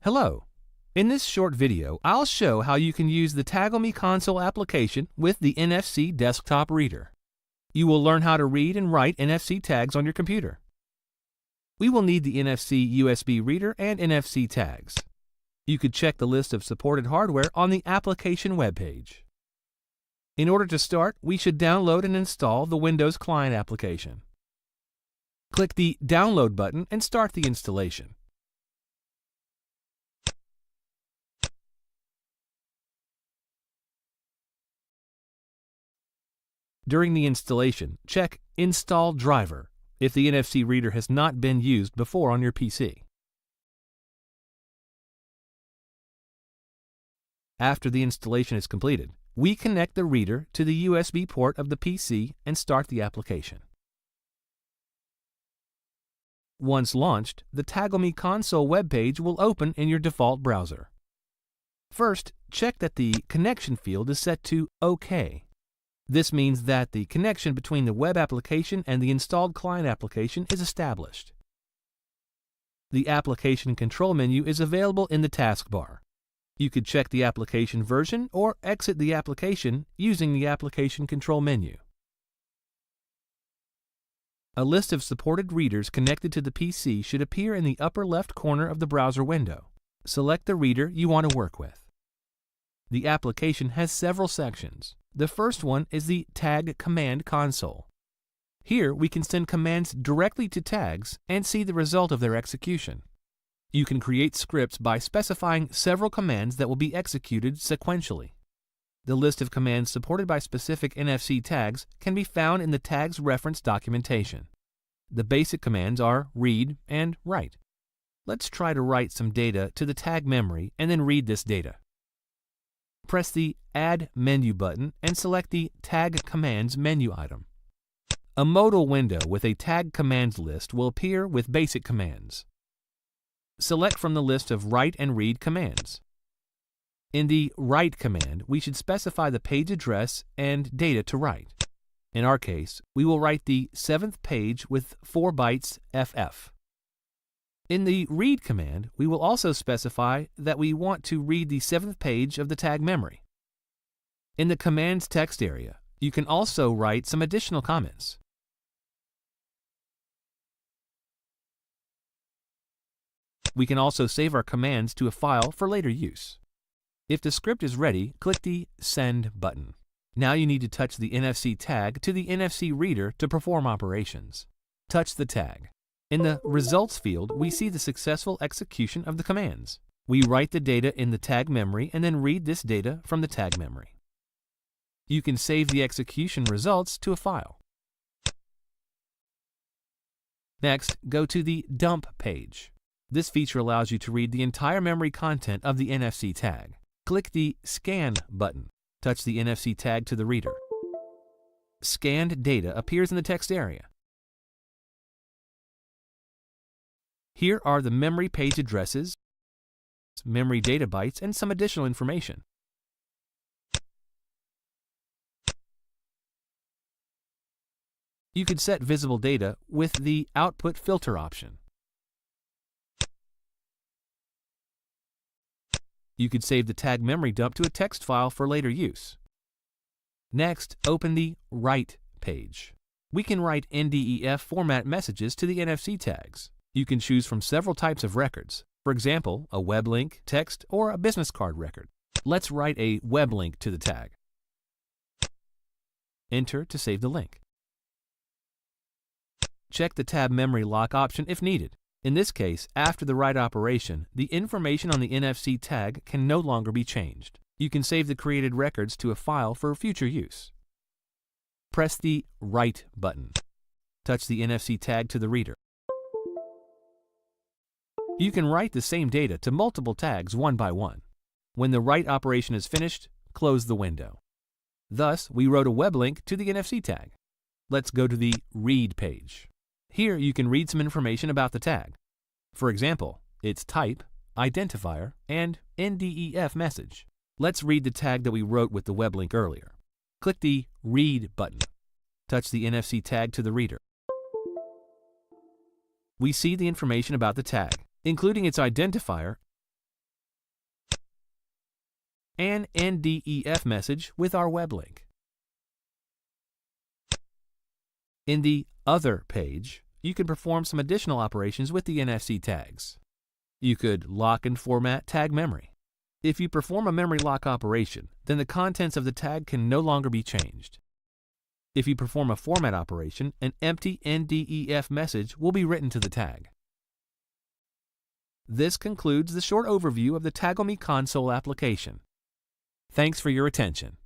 Hello. In this short video, I'll show how you can use the Taglme Console application with the NFC desktop reader. You will learn how to read and write NFC tags on your computer. We will need the NFC USB reader and NFC tags. You could check the list of supported hardware on the application webpage. In order to start, we should download and install the Windows Client application. Click the Download button and start the installation. During the installation, check Install Driver if the NFC reader has not been used before on your PC. After the installation is completed, we connect the reader to the USB port of the PC and start the application. Once launched, the Taglme Console webpage will open in your default browser. First, check that the connection field is set to OK. This means that the connection between the web application and the installed client application is established. The application control menu is available in the taskbar. You could check the application version or exit the application using the application control menu. A list of supported readers connected to the PC should appear in the upper left corner of the browser window. Select the reader you want to work with. The application has several sections. The first one is the Taglme Console. Here we can send commands directly to tags and see the result of their execution. You can create scripts by specifying several commands that will be executed sequentially. The list of commands supported by specific NFC tags can be found in the tags reference documentation. The basic commands are read and write. Let's try to write some data to the tag memory and then read this data. Press the Add Menu button and select the Tag Commands menu item. A modal window with a tag commands list will appear with basic commands. Select from the list of write and read commands. In the write command, we should specify the page address and data to write. In our case, we will write the 7th page with 4 bytes FF. In the read command, we will also specify that we want to read the 7th page of the tag memory. In the commands text area, you can also write some additional comments. We can also save our commands to a file for later use. If the script is ready, click the Send button. Now you need to touch the NFC tag to the NFC reader to perform operations. Touch the tag. In the Results field, we see the successful execution of the commands. We write the data in the tag memory and then read this data from the tag memory. You can save the execution results to a file. Next, go to the Dump page. This feature allows you to read the entire memory content of the NFC tag. Click the Scan button. Touch the NFC tag to the reader. Scanned data appears in the text area. Here are the memory page addresses, memory data bytes, and some additional information. You could set visible data with the Output Filter option. You could save the tag memory dump to a text file for later use. Next, open the Write page. We can write NDEF format messages to the NFC tags. You can choose from several types of records, for example, a web link, text, or a business card record. Let's write a web link to the tag. Enter to save the link. Check the tab memory lock option if needed. In this case, after the write operation, the information on the NFC tag can no longer be changed. You can save the created records to a file for future use. Press the Write button. Touch the NFC tag to the reader. You can write the same data to multiple tags one by one. When the write operation is finished, close the window. Thus, we wrote a web link to the NFC tag. Let's go to the Read page. Here you can read some information about the tag. For example, its type, identifier, and NDEF message. Let's read the tag that we wrote with the web link earlier. Click the Read button. Touch the NFC tag to the reader. We see the information about the tag, including its identifier an NDEF message with our web link. In the Other page, you can perform some additional operations with the NFC tags. You could lock and format tag memory. If you perform a memory lock operation, then the contents of the tag can no longer be changed. If you perform a format operation, an empty NDEF message will be written to the tag. This concludes the short overview of the Taglme Console application. Thanks for your attention.